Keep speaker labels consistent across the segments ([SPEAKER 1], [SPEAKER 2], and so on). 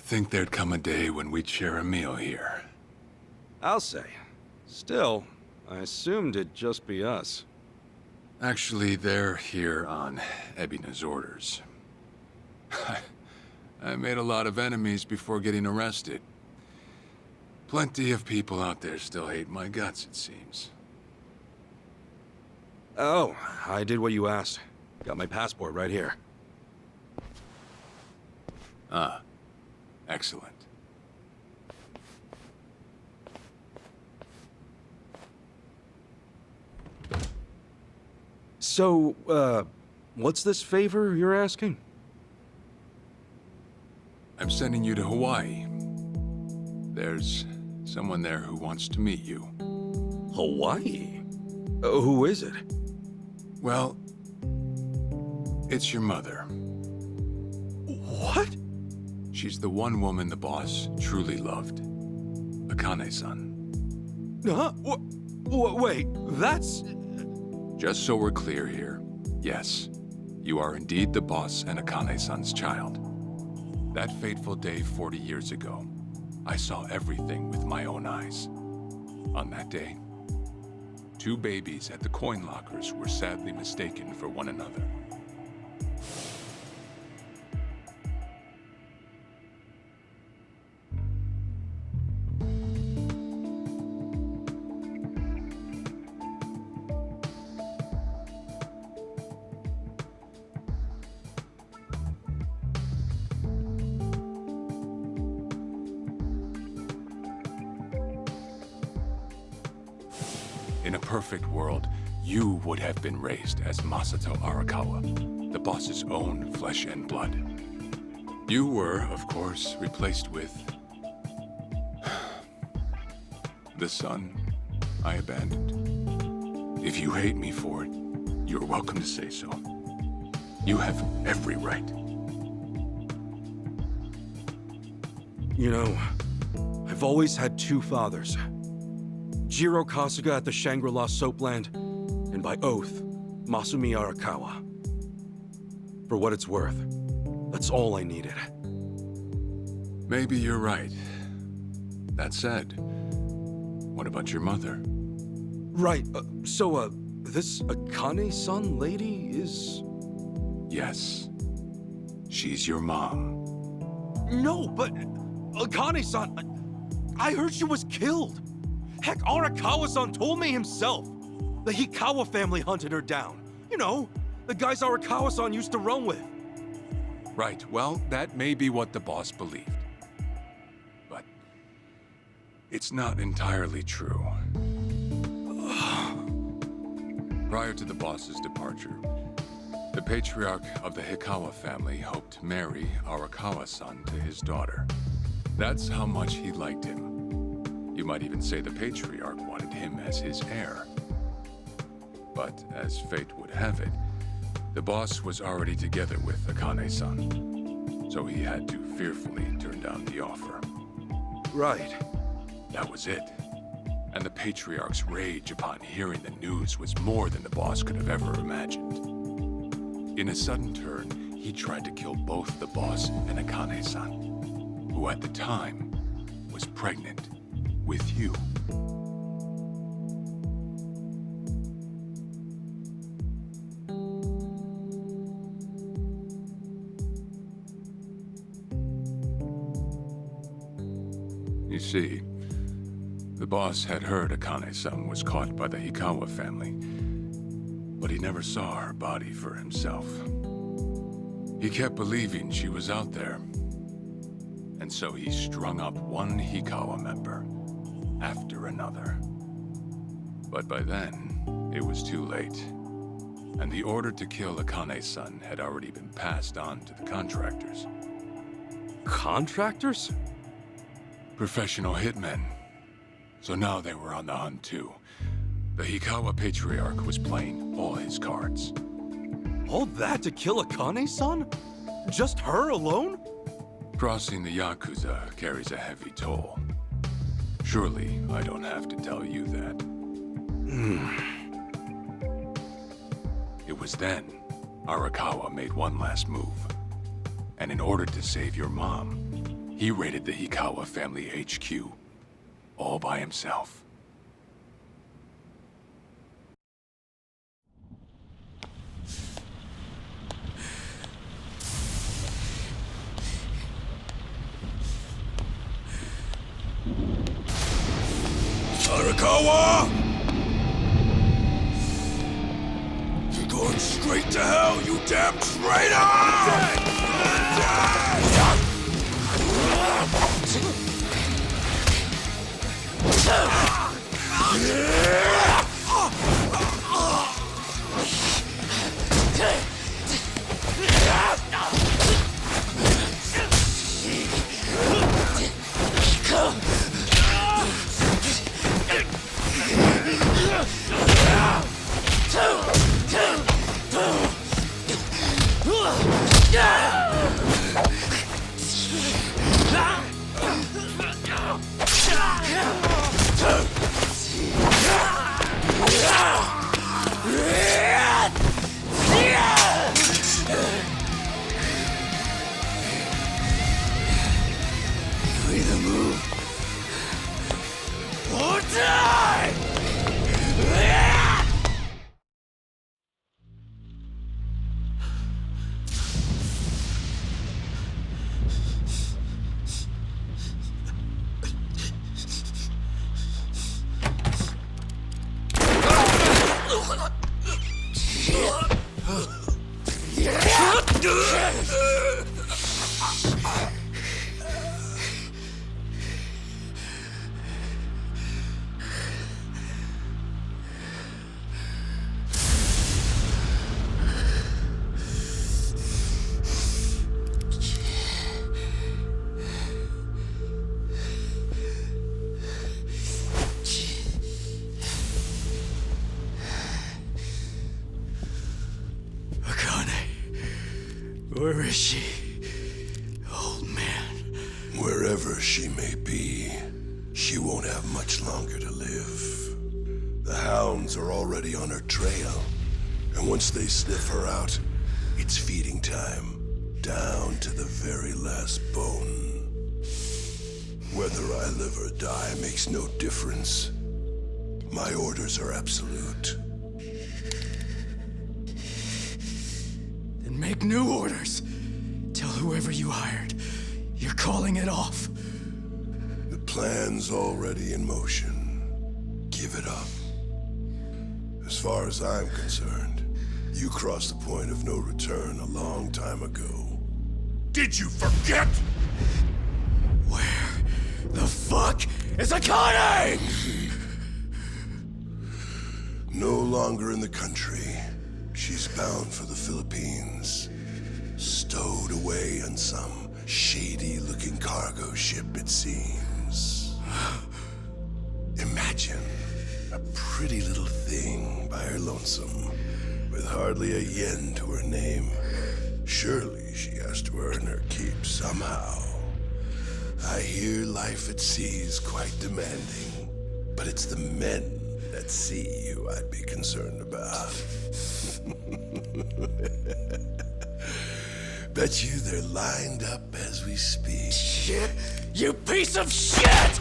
[SPEAKER 1] think there'd come a day when we'd share a meal here.
[SPEAKER 2] I'll say. Still, I assumed it'd just be us.
[SPEAKER 1] Actually, they're here on Ebina's orders. I made a lot of enemies before getting arrested. Plenty of people out there still hate my guts, it seems.
[SPEAKER 2] Oh, I did what you asked. Got my passport right here.
[SPEAKER 1] Ah, excellent.
[SPEAKER 2] So, what's this favor you're asking?
[SPEAKER 1] I'm sending you to Hawaii. There's someone there who wants to meet you.
[SPEAKER 2] Hawaii? Who is it?
[SPEAKER 1] Well, it's your mother.
[SPEAKER 2] What?
[SPEAKER 1] She's the one woman the boss truly loved. Akane-san.
[SPEAKER 2] Huh? Wait, that's...
[SPEAKER 1] Just so we're clear here, yes, you are indeed the boss and Akane-san's child. That fateful day 40 years ago, I saw everything with my own eyes. On that day, 2 babies at the coin lockers were sadly mistaken for one another. In a perfect world, you would have been raised as Masato Arakawa, the boss's own flesh and blood. You were, of course, replaced with... the son I abandoned. If you hate me for it, you're welcome to say so. You have every right.
[SPEAKER 2] You know, I've always had 2 fathers. Jiro Kasuga at the Shangri-La Soapland, and by oath, Masumi Arakawa. For what it's worth, that's all I needed.
[SPEAKER 1] Maybe you're right. That said, what about your mother?
[SPEAKER 2] Right, so, this Akane-san lady is...
[SPEAKER 1] Yes. She's your mom.
[SPEAKER 2] No, but... Akane-san... I heard she was killed! Heck, Arakawa-san told me himself! The Hikawa family hunted her down. You know, the guys Arakawa-san used to run with.
[SPEAKER 1] Right, well, that may be what the boss believed. But... it's not entirely true. Prior to the boss's departure, the patriarch of the Hikawa family hoped to marry Arakawa-san to his daughter. That's how much he liked him. You might even say the patriarch wanted him as his heir. But as fate would have it, the boss was already together with Akane-san, so he had to fearfully turn down the offer.
[SPEAKER 2] Right.
[SPEAKER 1] That was it. And the patriarch's rage upon hearing the news was more than the boss could have ever imagined. In a sudden turn, he tried to kill both the boss and Akane-san, who at the time was pregnant with you. You see, the boss had heard Akane-san was caught by the Hikawa family, but he never saw her body for himself. He kept believing she was out there, and so he strung up one Hikawa member after another. But by then, it was too late, and the order to kill Akane-san had already been passed on to the contractors.
[SPEAKER 2] Contractors?
[SPEAKER 1] Professional hitmen. So now they were on the hunt too. The Hikawa Patriarch was playing all his cards.
[SPEAKER 2] All that to kill Akane-san? Just her alone?
[SPEAKER 1] Crossing the Yakuza carries a heavy toll. Surely I don't have to tell you that. It was then Arakawa made one last move. And in order to save your mom, he He raided the Hikawa family HQ, all by himself.
[SPEAKER 2] Arakawa! You're going straight to hell, you damn traitor! You either move or die! Where is she? Old man.
[SPEAKER 3] Wherever she may be, she won't have much longer to live. The hounds are already on her trail, and once they sniff her out, it's feeding time, down to the very last bone. Whether I live or die makes no difference. My orders are absolute.
[SPEAKER 2] Then make new orders. Tell whoever you hired, you're calling it off.
[SPEAKER 3] The plan's already in motion. Give it up. As far as I'm concerned, you crossed the point of no return a long time ago.
[SPEAKER 1] Did you forget?
[SPEAKER 2] Where the fuck is Akane?
[SPEAKER 3] No longer in the country. She's bound for the Philippines. Stowed away on some shady-looking cargo ship, it seems. Imagine a pretty little thing by her lonesome, with hardly a yen to her name. Surely she has to earn her keep somehow. I hear life at sea is quite demanding, but it's the men at sea who I'd be concerned about. Bet you they're lined up as we speak.
[SPEAKER 2] Shit! You piece of shit!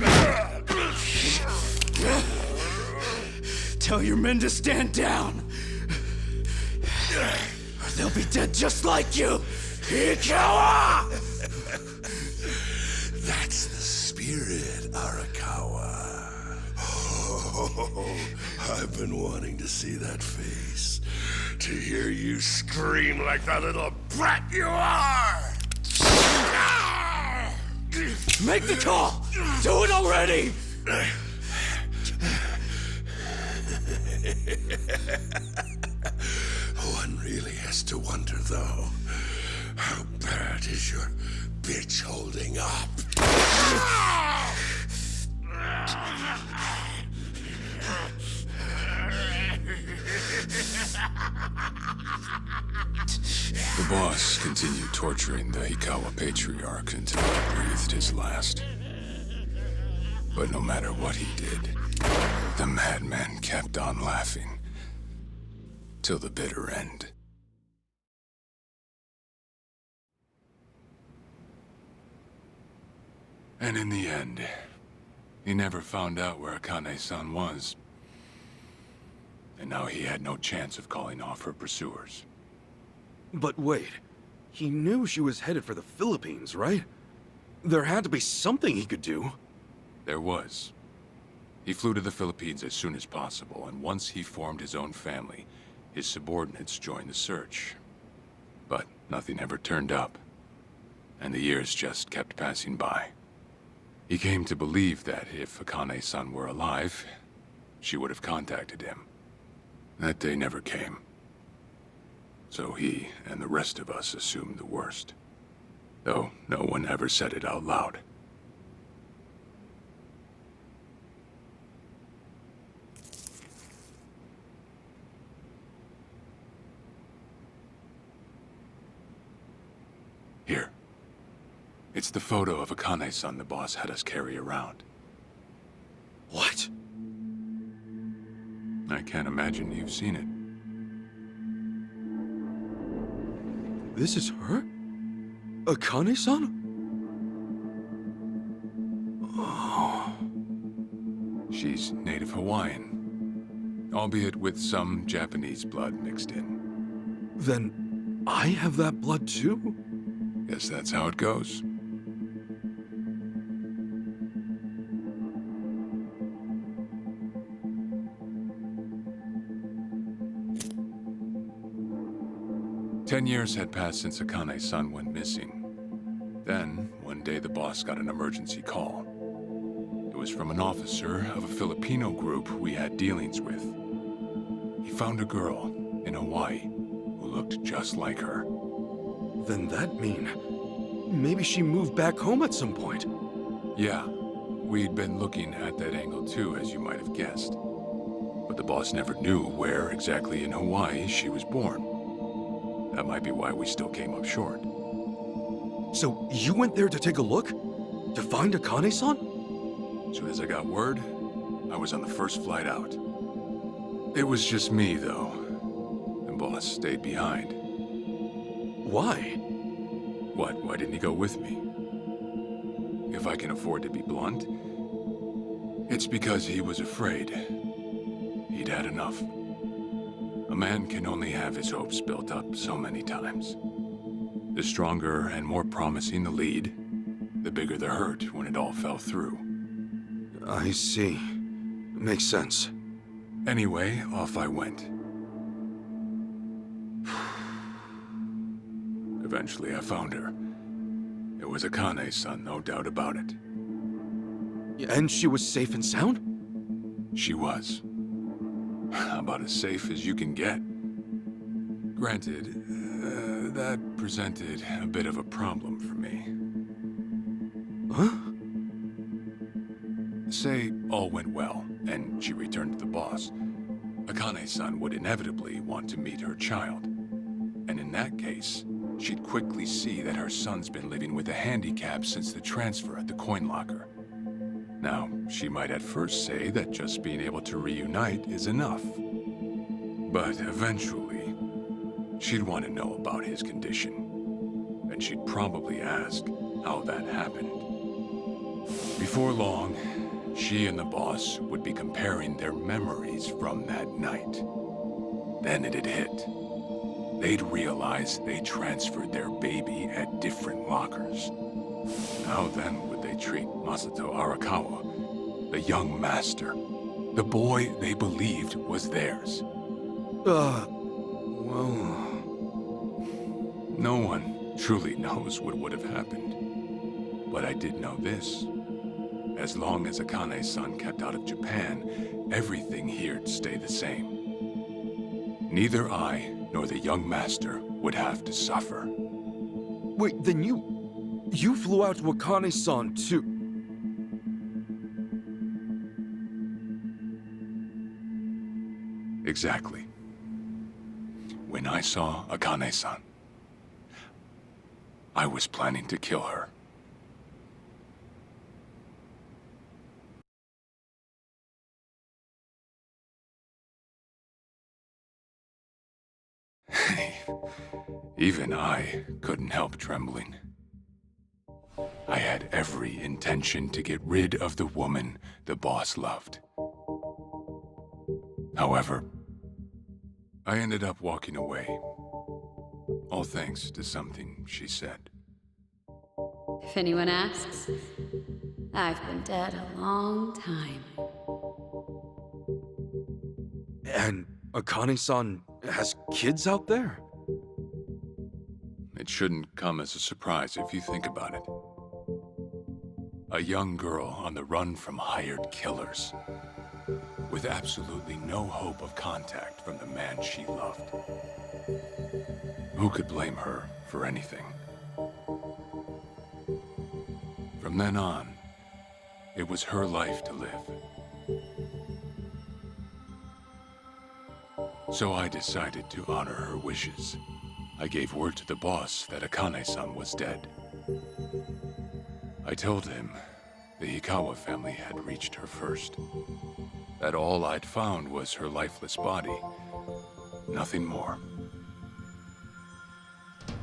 [SPEAKER 2] Tell your men to stand down, or they'll be dead just like you! Hikawa!
[SPEAKER 3] That's the spirit, Arakawa. Oh, I've been wanting to see that face. To hear you scream like the little brat you are!
[SPEAKER 2] Make the call! Do it already!
[SPEAKER 3] One really has to wonder, though, how bad is your bitch holding up?
[SPEAKER 1] The boss continued torturing the Hikawa patriarch until he breathed his last. But no matter what he did, the madman kept on laughing. Till the bitter end. And in the end, he never found out where Akane-san was. And now he had no chance of calling off her pursuers.
[SPEAKER 2] But wait, he knew she was headed for the Philippines, right? There had to be something he could do.
[SPEAKER 1] There was. He flew to the Philippines as soon as possible, and once he formed his own family, his subordinates joined the search. But nothing ever turned up, and the years just kept passing by. He came to believe that if Akane-san were alive, she would have contacted him. That day never came. So he and the rest of us assumed the worst. Though no one ever said it out loud. Here. It's the photo of Akane-san the boss had us carry around.
[SPEAKER 2] What?
[SPEAKER 1] I can't imagine you've seen it.
[SPEAKER 2] This is her? Akane-san? Oh.
[SPEAKER 1] She's native Hawaiian, albeit with some Japanese blood mixed in.
[SPEAKER 2] Then I have that blood too?
[SPEAKER 1] Guess that's how it goes. Ten years had passed since Akane-san went missing. Then, one day the boss got an emergency call. It was from an officer of a Filipino group we had dealings with. He found a girl in Hawaii who looked just like her.
[SPEAKER 2] Then that mean maybe she moved back home at some point.
[SPEAKER 1] Yeah, we'd been looking at that angle too, as you might have guessed. But the boss never knew where exactly in Hawaii she was born. That might be why we still came up short.
[SPEAKER 2] So you went there to take a look? To find Akane-san?
[SPEAKER 1] As soon as I got word, I was on the first flight out. It was just me, though. The boss stayed behind.
[SPEAKER 2] Why?
[SPEAKER 1] What? Why didn't he go with me? If I can afford to be blunt, it's because he was afraid. He'd had enough. A man can only have his hopes built up so many times. The stronger and more promising the lead, the bigger the hurt when it all fell through.
[SPEAKER 2] I see. Makes sense.
[SPEAKER 1] Anyway, off I went. Eventually I found her. It was Akane-san, no doubt about it.
[SPEAKER 2] And she was safe and sound?
[SPEAKER 1] She was. About as safe as you can get. Granted, that presented a bit of a problem for me.
[SPEAKER 2] Huh?
[SPEAKER 1] Say all went well, and she returned to the boss. Akane-san would inevitably want to meet her child. And in that case, she'd quickly see that her son's been living with a handicap since the transfer at the coin locker. Now, she might at first say that just being able to reunite is enough. But eventually, she'd want to know about his condition. And she'd probably ask how that happened. Before long, she and the boss would be comparing their memories from that night. Then it'd hit. They'd realize they transferred their baby at different lockers. How then would they treat Masato Arakawa, the young master, the boy they believed was theirs?
[SPEAKER 2] Well...
[SPEAKER 1] No one truly knows what would have happened. But I did know this. As long as Akane-san kept out of Japan, everything here'd stay the same. Neither I nor the young master would have to suffer.
[SPEAKER 2] Wait, then you flew out to Akane-san too?
[SPEAKER 1] Exactly. When I saw Akane-san, I was planning to kill her. Even I couldn't help trembling. I had every intention to get rid of the woman the boss loved. However, I ended up walking away, all thanks to something she said.
[SPEAKER 4] If anyone asks, I've been dead a long time.
[SPEAKER 2] And Akane-san has kids out there?
[SPEAKER 1] It shouldn't come as a surprise if you think about it. A young girl on the run from hired killers, with absolutely no hope of contact from the man she loved. Who could blame her for anything? From then on, it was her life to live. So I decided to honor her wishes. I gave word to the boss that Akane-san was dead. I told him the Hikawa family had reached her first. That all I'd found was her lifeless body. Nothing more.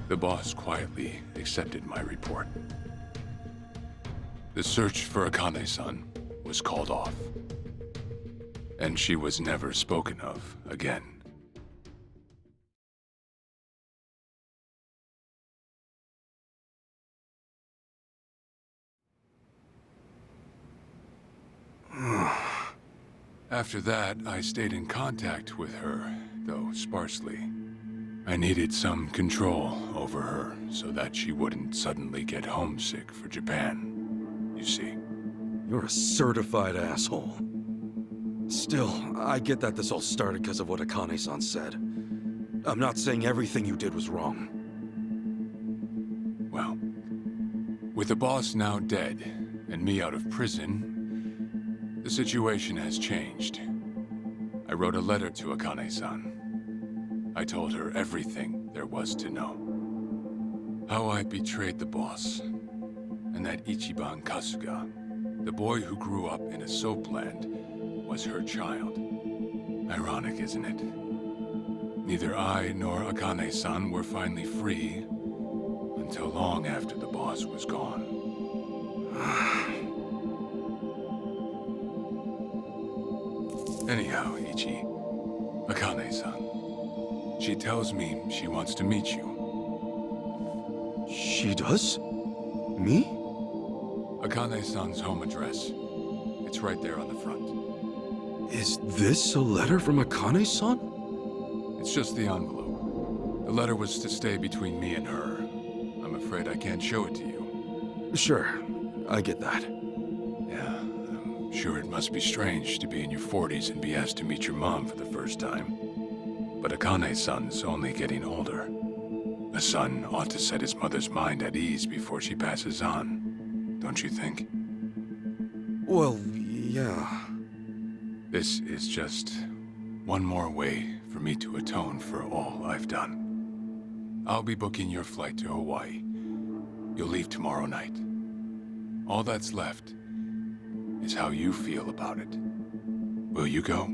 [SPEAKER 1] The boss quietly accepted my report. The search for Akane-san was called off. And she was never spoken of again. After that, I stayed in contact with her, though sparsely. I needed some control over her so that she wouldn't suddenly get homesick for Japan, you see.
[SPEAKER 2] You're a certified asshole. Still, I get that this all started because of what Akane-san said. I'm not saying everything you did was wrong.
[SPEAKER 1] Well, with the boss now dead and me out of prison, the situation has changed. I wrote a letter to Akane-san. I told her everything there was to know. How I betrayed the boss, and that Ichiban Kasuga, the boy who grew up in a soapland, was her child. Ironic, isn't it? Neither I nor Akane-san were finally free until long after the boss was gone. Anyhow, Ichi, Akane-san, she tells me she wants to meet you.
[SPEAKER 2] She does? Me?
[SPEAKER 1] Akane-san's home address. It's right there on the front.
[SPEAKER 2] Is this a letter from Akane-san?
[SPEAKER 1] It's just the envelope. The letter was to stay between me and her. I'm afraid I can't show it to you.
[SPEAKER 2] Sure, I get that.
[SPEAKER 1] Yeah, I'm sure it must be strange to be in your 40s and be asked to meet your mom for the first time. But Akane-san's only getting older. A son ought to set his mother's mind at ease before she passes on, don't you think?
[SPEAKER 2] Well, yeah.
[SPEAKER 1] This is just one more way for me to atone for all I've done. I'll be booking your flight to Hawaii. You'll leave tomorrow night. All that's left is how you feel about it. Will you go?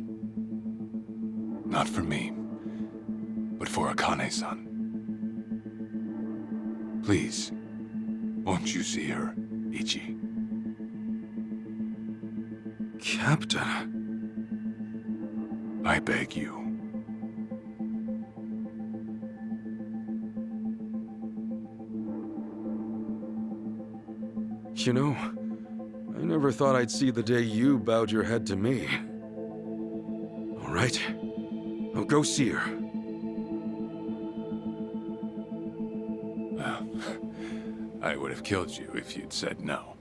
[SPEAKER 1] Not for me, but for Akane-san. Please, won't you see her, Ichi?
[SPEAKER 2] Captain.
[SPEAKER 1] I beg you.
[SPEAKER 2] You know, I never thought I'd see the day you bowed your head to me. All right, I'll go see her.
[SPEAKER 1] Well, I would have killed you if you'd said no.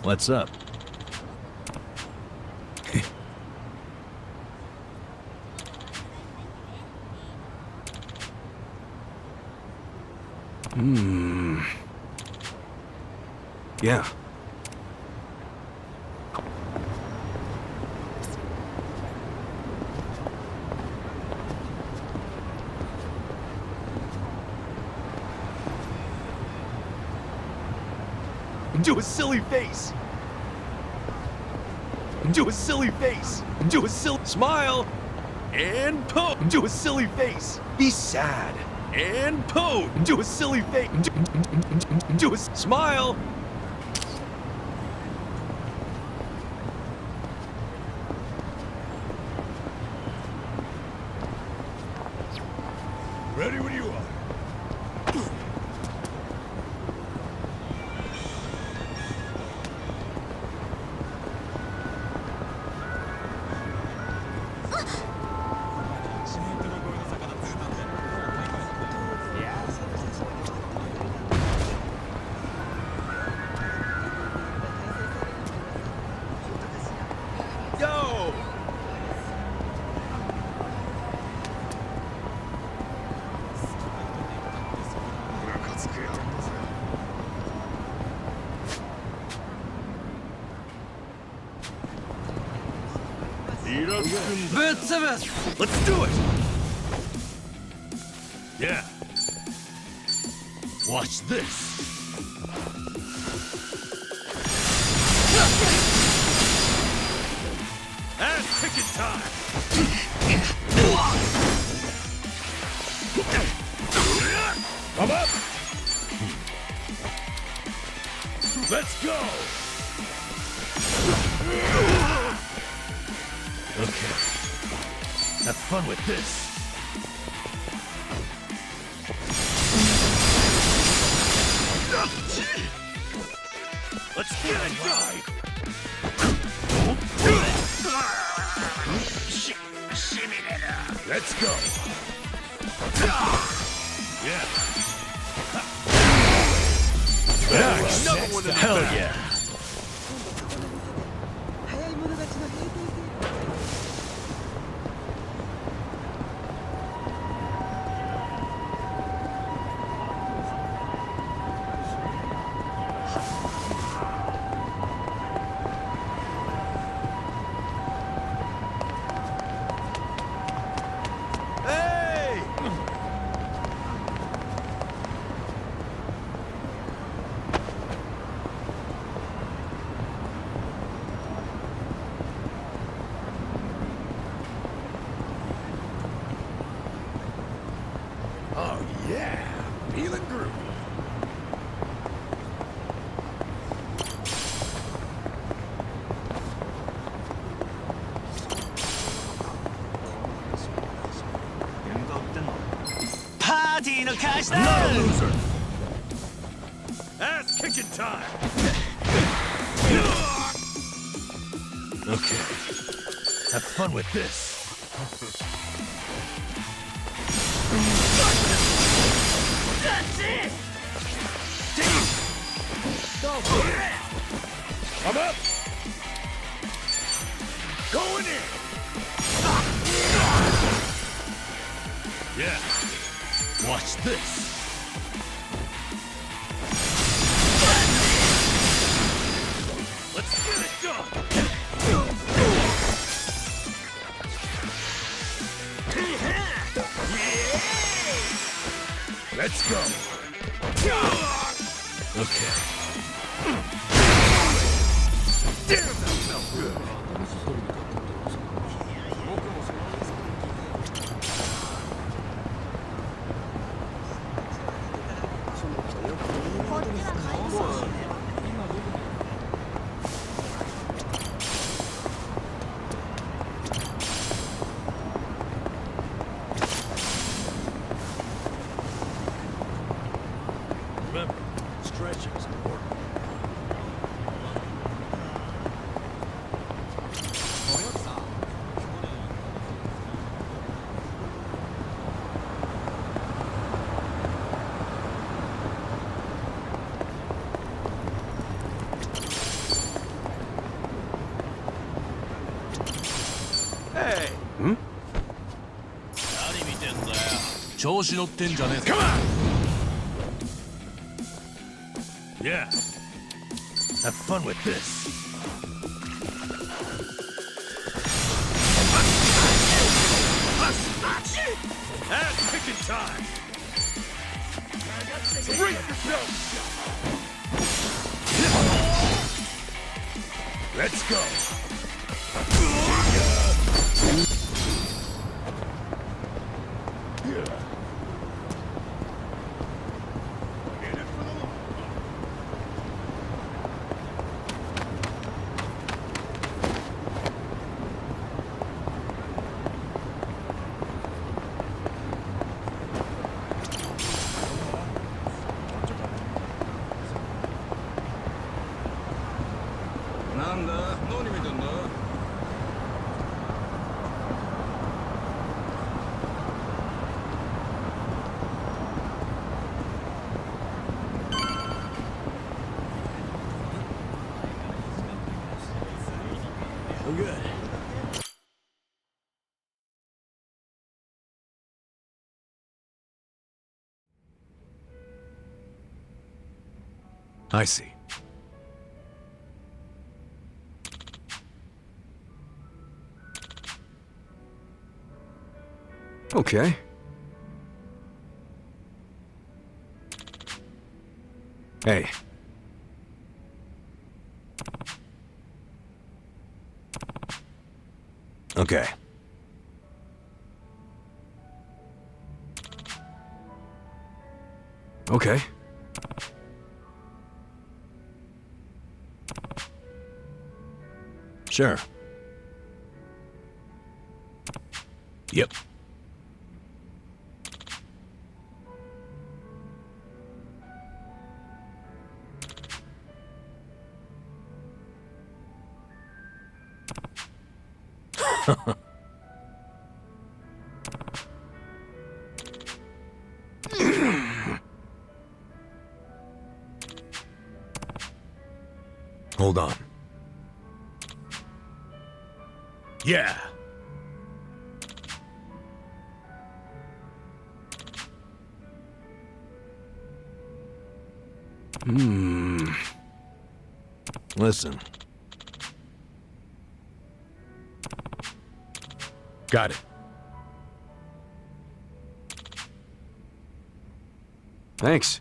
[SPEAKER 5] What's up?
[SPEAKER 2] Yeah.
[SPEAKER 5] Do a silly face!
[SPEAKER 2] Do a silly face. Do a silly smile. And pose. Do a silly face. Be sad. And pose. Do a silly face. Do a smile.
[SPEAKER 3] Ready when you are.
[SPEAKER 2] Yo! Let's do it!
[SPEAKER 3] Yeah. Watch this. Ass kicking time. Come up. Let's go. Okay. Have fun with this. Let's get it done. Let's go. Yeah. Nice.
[SPEAKER 2] Another one in the
[SPEAKER 3] Hell
[SPEAKER 2] back.
[SPEAKER 3] yeah.
[SPEAKER 2] Hey!
[SPEAKER 3] Oh yeah. Feeling groovy. Not a loser. Ass kicking time. Okay. Have fun with this.
[SPEAKER 5] That's it!
[SPEAKER 3] I'm up. Going in. Yeah. Watch this. Let's get it done. Let's go. Okay. Damn, that felt good. Remember, stretching is important.
[SPEAKER 2] Hey!
[SPEAKER 5] 何見てんだよ。
[SPEAKER 6] 調子乗ってんじゃねえぞ。
[SPEAKER 3] Come on! Yeah. Have fun with this. Ass kicking time. Brace yourself. Let's go.
[SPEAKER 7] I see.
[SPEAKER 2] Okay. Hey. Okay. Okay.
[SPEAKER 7] Sure. Yep. Hold on. Yeah. Listen. Got it.
[SPEAKER 2] Thanks.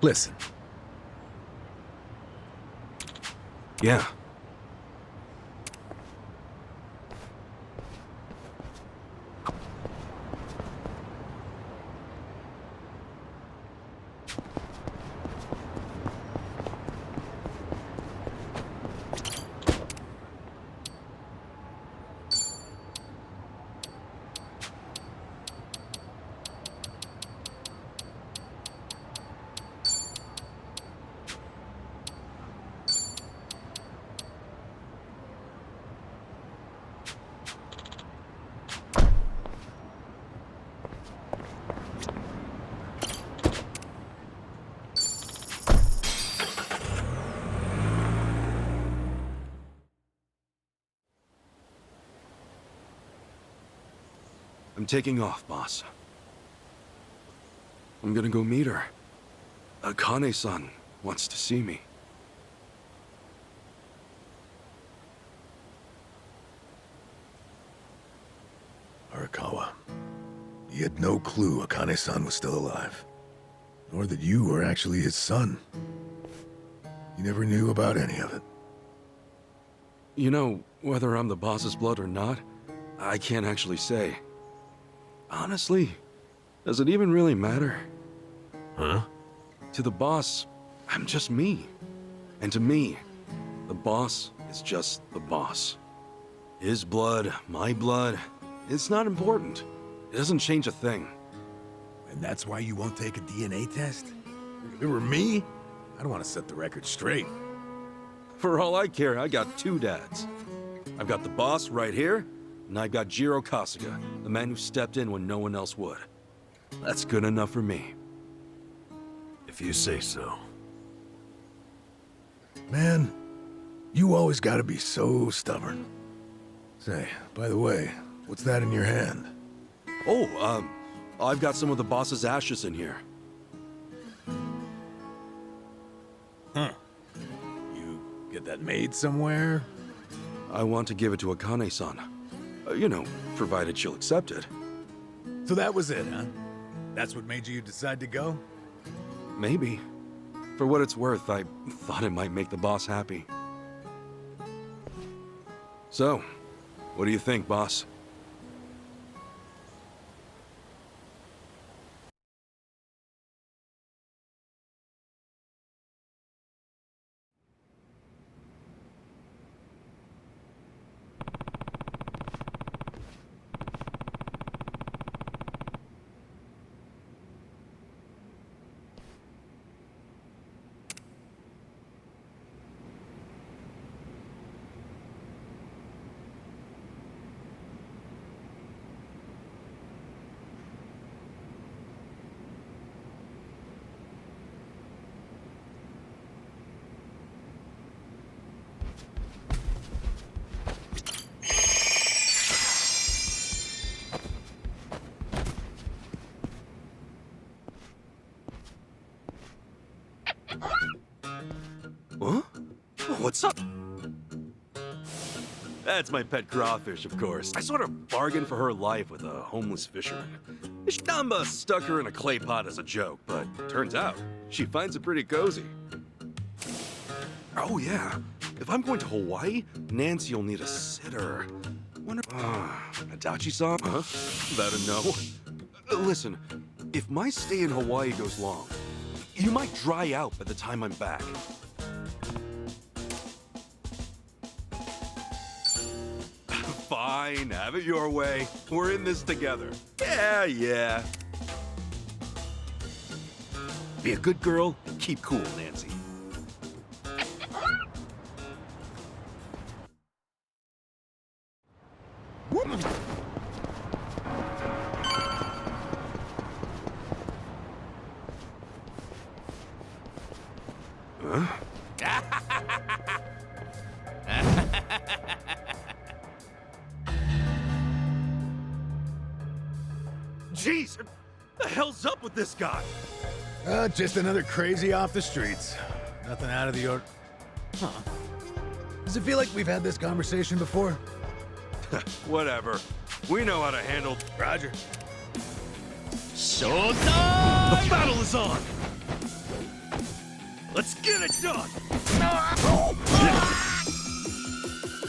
[SPEAKER 7] Listen.
[SPEAKER 2] Yeah. I'm taking off, boss. I'm gonna go meet her. Akane-san wants to see me.
[SPEAKER 8] Arakawa, he had no clue Akane-san was still alive, nor that you were actually his son. He never knew about any of it.
[SPEAKER 2] You know, whether I'm the boss's blood or not, I can't actually say. Honestly, does it even really matter?
[SPEAKER 7] Huh?
[SPEAKER 2] To the boss, I'm just me. And to me, the boss is just the boss. His blood, my blood, it's not important. It doesn't change a thing.
[SPEAKER 8] And that's why you won't take a DNA test? If it were me, I'd want to set the record straight.
[SPEAKER 2] For all I care, I got two dads. I've got the boss right here, and I've got Jiro Kasuga, the man who stepped in when no one else would. That's good enough for me.
[SPEAKER 7] If you say so.
[SPEAKER 8] Man, you always gotta be so stubborn. Say, by the way, what's that in your hand?
[SPEAKER 2] Oh, I've got some of the boss's ashes in here.
[SPEAKER 8] Huh. You get that made somewhere?
[SPEAKER 2] I want to give it to Akane-san. You know, provided she'll accept it.
[SPEAKER 8] So that was it, huh? That's what made you decide to go?
[SPEAKER 2] Maybe. For what it's worth, I thought it might make the boss happy. So, what do you think, boss? Huh? What's up? That's my pet crawfish, of course. I sort of bargained for her life with a homeless fisherman. Ishtamba stuck her in a clay pot as a joke, but turns out she finds it pretty cozy. Oh yeah, if I'm going to Hawaii, Nancy'll need a sitter. Wonder... Adachi-san? Huh? That a no? Listen, if my stay in Hawaii goes long, you might dry out by the time I'm back. Fine, have it your way. We're in this together. Yeah. Be a good girl and keep cool, Nancy. Huh? Jeez, what the hell's up with this guy?
[SPEAKER 8] Just another crazy off the streets. Nothing out of the order. Huh. Does it feel like we've had this conversation before?
[SPEAKER 2] Whatever. We know how to handle...
[SPEAKER 8] Roger.
[SPEAKER 2] Showtime! The battle is on! Let's get it done!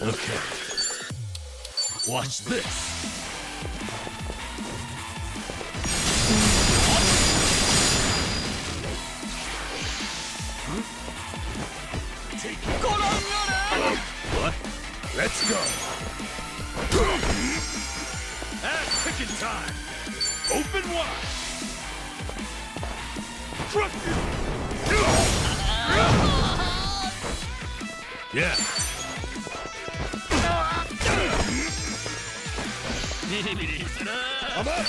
[SPEAKER 6] Okay. Watch this.
[SPEAKER 8] What? Let's go.
[SPEAKER 2] That's chicken time! Open wide! Trust you!
[SPEAKER 6] Yeah.
[SPEAKER 8] I'm up.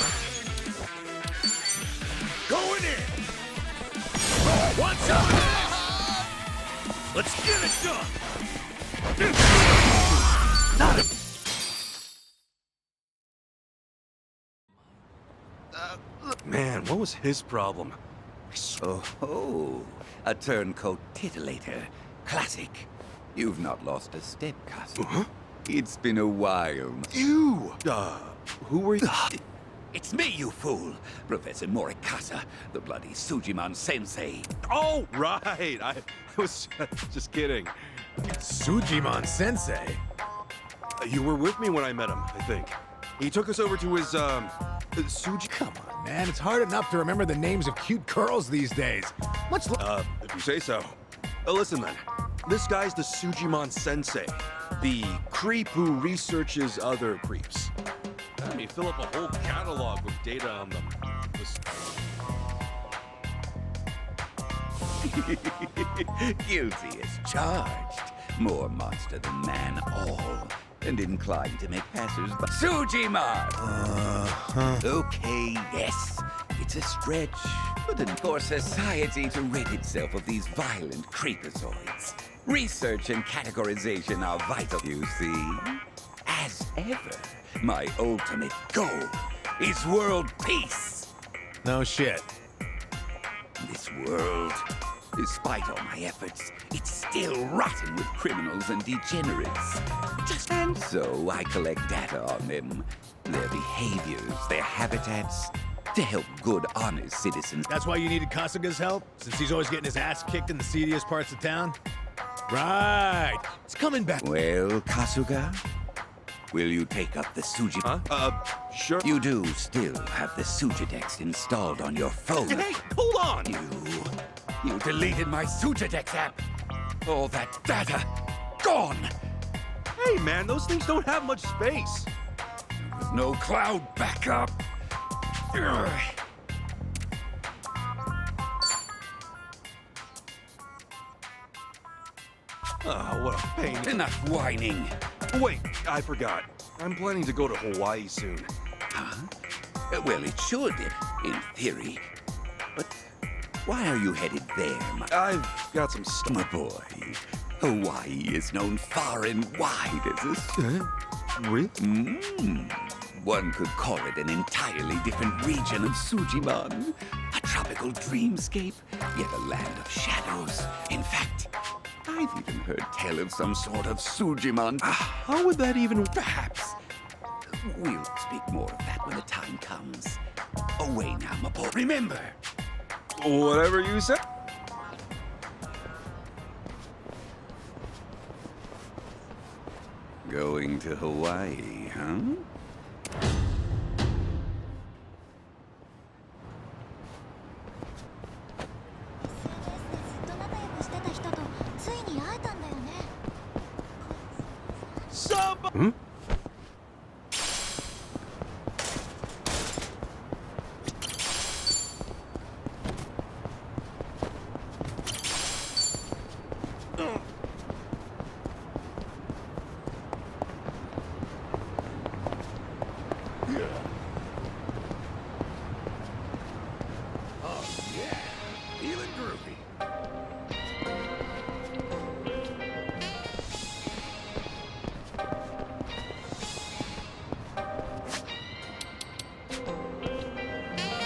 [SPEAKER 8] Going in.
[SPEAKER 2] What's up? Let's get it done! Man, what was his problem?
[SPEAKER 9] Oh, a turncoat titillator. Classic. You've not lost a step, cousin.
[SPEAKER 2] Huh?
[SPEAKER 9] It's been a while.
[SPEAKER 2] You! Who were you?
[SPEAKER 9] It's me, you fool! Professor Morikasa, the bloody Sujiman sensei.
[SPEAKER 2] Oh, right! I was just kidding.
[SPEAKER 8] Sujiman Sensei.
[SPEAKER 2] You were with me when I met him, I think. He took us over to his, Suji...
[SPEAKER 8] Come on, man. It's hard enough to remember the names of cute girls these days.
[SPEAKER 2] If you say so. Listen then. This guy's the Sujiman Sensei, the creep who researches other creeps. Let me fill up a whole catalog with data on them.
[SPEAKER 9] Guilty as charged. More monster than man all. And inclined to make passers-by. Sujiman! Okay, yes. It's a stretch. But for society to rid itself of these violent creepazoids. Research and categorization are vital, you see. As ever, my ultimate goal is world peace.
[SPEAKER 8] No shit.
[SPEAKER 9] This world, despite all my efforts, it's still rotten with criminals and degenerates. And so I collect data on them, their behaviors, their habitats, to help good, honest citizens.
[SPEAKER 6] That's why you needed Kasuga's help? Since he's always getting his ass kicked in the seediest parts of town? Right! It's coming back.
[SPEAKER 9] Well, Kasuga, will you take up the Suji...
[SPEAKER 2] Sure.
[SPEAKER 9] You do still have the Sujidex installed on your phone.
[SPEAKER 2] Hey, hold on!
[SPEAKER 9] You deleted my Sujidex app. All that data, gone.
[SPEAKER 2] Hey, man, those things don't have much space.
[SPEAKER 9] With no cloud backup. Ugh.
[SPEAKER 2] Oh, what a pain.
[SPEAKER 9] Enough whining.
[SPEAKER 2] Wait, I forgot. I'm planning to go to Hawaii soon.
[SPEAKER 9] Huh? Well, it should, in theory. But why are you headed there,
[SPEAKER 2] I've got some
[SPEAKER 9] my
[SPEAKER 2] stuff.
[SPEAKER 9] boy? Hawaii is known far and wide as a...
[SPEAKER 2] Really?
[SPEAKER 9] One could call it an entirely different region of Sujiman. A tropical dreamscape, yet a land of shadows. In fact, I've even heard tell of some sort of Sujiman.
[SPEAKER 2] How would that even...
[SPEAKER 9] Perhaps. We'll speak more of that when the time comes. Away now, my boy. Remember,
[SPEAKER 2] Whatever you say.
[SPEAKER 9] going to Hawaii, huh?
[SPEAKER 10] ずっと仲良くしてた人とついに会えたんだよね。
[SPEAKER 2] ん